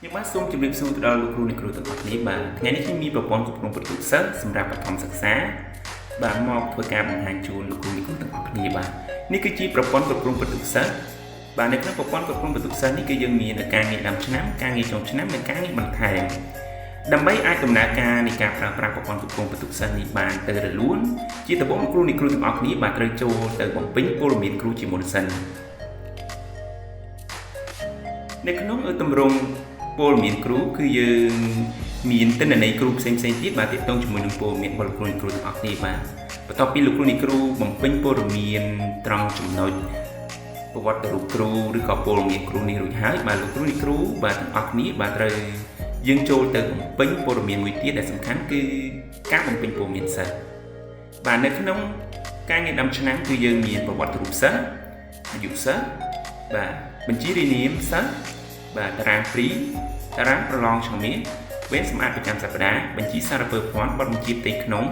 Nhưng màសូមជម្រាបសួរទៅដល់លោកគ្រូអ្នកគ្រូទាំងអស់គ្នាបាទថ្ងៃនេះខ្ញុំមានប្រព័ន្ធគ្រប់គ្រងបន្ទុកសិស្សសម្រាប់បឋមសិក្សាបាទមកធ្វើការបង្ហាញជូនលោកគ្រូអ្នកគ្រូទាំងអស់គ្នាបាទនេះគឺជាប្រព័ន្ធគ្រប់គ្រងបន្ទុកសិស្សបាទនៅក្នុងប្រព័ន្ធគ្រប់គ្រងបន្ទុកសិស្សនេះគឺយើងមានការងារដើមឆ្នាំការងារចុងឆ្នាំនិងការងារបន្ថែមដើម្បីអាចដំណើរការនៃការប្រើប្រាស់ប្រព័ន្ធគ្រប់គ្រងបន្ទុកសិស្សនេះបានទៅរលូនជាដំបូងលោកគ្រូអ្នកគ្រូទាំងអស់គ្នាបាទត្រូវចូលទៅបំពេញព័ត៌មានគ្រូជាមុនសិននៅក្នុងទម្រង់ព័ត៌មានគ្រូគឺយើងមានទិន្នន័យគ្រូផ្សេងៗទៀតបាទទាក់ទងជាមួយនឹងព័ត៌មានរបស់លោកគ្រូអ្នកគ្រូទាំងអស់គ្នាបាទបន្ទាប់ពីលោកគ្រូអ្នកគ្រូបំពេញព័ត៌មានត្រង់ចំណុចប្រវត្តិរូបគ្រូឬក៏ព័ត៌មានគ្រូនេះរួចហើយបាទលោកគ្រូអ្នកគ្រូបាទទាំងអស់គ្នាបាទត្រូវយើងចូលទៅបំពេញព័ត៌មានមួយទៀតដែលសំខាន់គឺការបំពេញព័ត៌មានសិស្សបាទនៅក្នុងការងារដើមឆ្នាំគឺយើងមានប្រវត្តិរូបសិស្សអាយុសិស្សបាទបញ្ជីរាយនាមសិស្សបាទតារាងព្រីតារាងប្រឡងឆ្លងមាសវេនសម្អាតប្រចាំសប្តាហ៍បញ្ជីសារពើភ័ណ្ឌបទបញ្ជាផ្ទៃក្នុង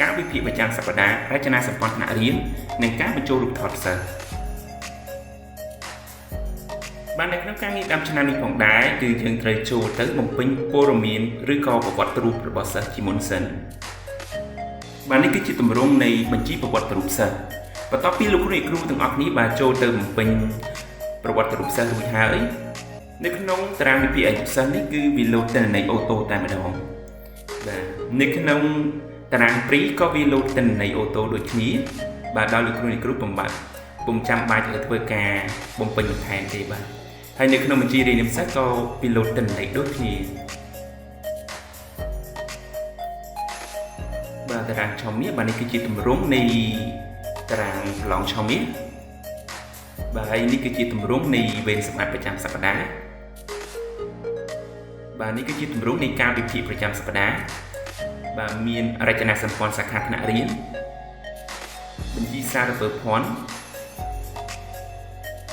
ការវិភាគប្រចាំសប្តាហ៍រចនាសម្ព័ន្ធថ្នាក់រៀននិងការបញ្ចូលរូបថតសិស្សបាទនៅក្នុងការងារដើមឆ្នាំនេះផងដែរគឺយើងត្រូវចូលទៅបំពេញព័ត៌មានឬក៏ប្រវត្តិរូបរបស់សិស្សជាមុនសិនបាទនេះគឺជាទម្រង់នៃបញ្ជីប្រវត្តិរូបសិស្សបន្ទាប់ពីលោកគ្រូអ្នកគ្រូទាំងអស់គ្នាបាទចូលទៅបំពេញប្រវត្តិរូបសិស្សរួចហើយនៅក្នុងតារាងវិភាគអាយុសិស្សនេះគឺវាលោតទិន្នន័យអូតូតែម្ដងបាទនៅក្នុងតារាងព្រីក៏វាលោតទិន្នន័យអូតូដូចគ្នាបាទដល់លោកគ្រូអ្នកគ្រូពុំចាំបាច់ឲ្យធ្វើការបំពេញបន្ថែមទេបាទហើយនៅក្នុងបញ្ជីរាយនាមសិស្សក៏វាលោតទិន្នន័យដូចគ្នាបាទតារាងឆមាសបាទនេះគឺជាទម្រង់នៃតារាងប្រឡងឆមាសបាទហើយនេះគឺជាទម្រង់នៃវេនសម្អាតប្រចាំសប្តាហ៍បាទនេះគឺជាទម្រង់នៃការវិភាគប្រចាំសប្តាហ៍បាទមានរចនាសម្ព័ន្ធសាខាថ្នាក់រៀនបញ្ជីសារពើភ័ណ្ឌ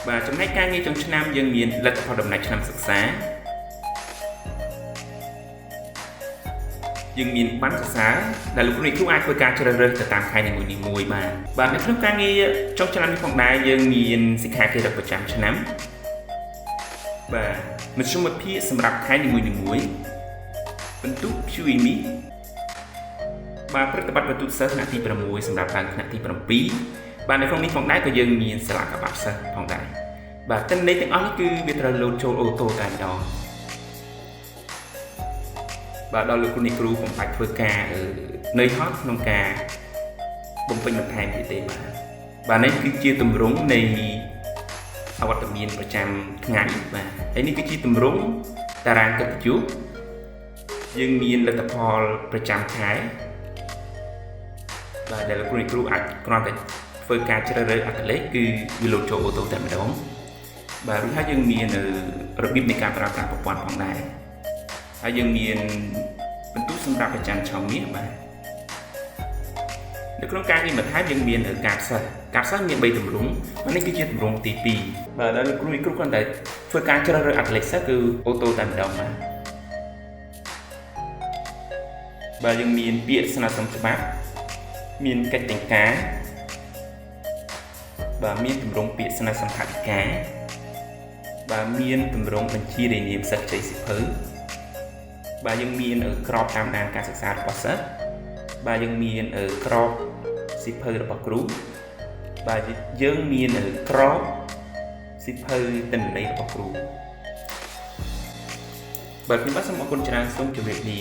បាទចំណែកការងារចុងឆ្នាំយើងមានលទ្ធផលដំណាច់ឆ្នាំសិក្សាយើងមានបណ្ណសរសើរដែលលោកគ្រូអ្នកគ្រូអាចធ្វើការជ្រើសរើសទៅតាមខែនីមួយៗបាទនៅក្នុងការងារចុងឆ្នាំនេះផងដែរយើងមានសិក្ខាគារប្រចាំឆ្នាំបាទមធ្យមភាគសម្រាប់ខែនីមួយៗបន្ទុក PUMI បាទប្រតិបត្តិបន្ទុកសិស្សថ្នាក់ទី6សម្រាប់ឡើងថ្នាក់ទី7បាទនៅក្នុងនេះផងដែរក៏យើងមានសាលាកបាប់សិស្សផងដែរបាទទិន្នន័យទាំងអស់នេះគឺវាត្រូវលោតចូលអូតូតែម្ដងបាទដល់លោកគ្រូអ្នកគ្រូពុំបាច់ធ្វើការនៅហត់ក្នុងការបំពេញបន្ថែមទៀតទេបាទនេះគឺជាទម្រង់នៃអវត្តមានប្រចាំថ្ងៃបាទហើយនេះគឺជាទម្រង់តារាងកិត្តិយសយើងមានលទ្ធផលប្រចាំខែបាទដែលលោកគ្រូអ្នកគ្រូអាចគ្រាន់តែធ្វើការជ្រើសរើសអត្ថលេខគឺវាលោតចូលអូតូតែម្ដងបាទរួចហើយយើងមានរបៀបនៃការប្រើប្រាស់ប្រព័ន្ធផងដែរហើយយើងមានបន្ទុកសម្រាប់ប្រចាំឆមាសបាទនៅក្នុងការងារបន្ថែមយើងមានកាតសិស្សមាន3ទម្រង់បាទនេះគឺជាទម្រង់ទី2បាទដល់លោកគ្រូគ្រាន់តែធ្វើការជ្រើសរើសអត្ថលេខសិស្សគឺអូតូតែម្ដងបាទយើងមានពាក្យស្នើសុំច្បាប់មានកិច្ចតែងការបាទមានទម្រង់ពាក្យស្នើសុំថវិកាបាទមានទម្រង់បញ្ជីរាយនាមសិស្សជ័យសៀវភៅបាទយើងមានក្របតាមដានការសិក្សារបស់សិស្សបាទយើងមានក្របសៀវភៅរបស់គ្រូបាទយើងមានក្របសៀវភៅទិន្នន័យរបស់គ្រូបាទខ្ញុំបាទសូមអរគុណច្រើនសូមជម្រាបលា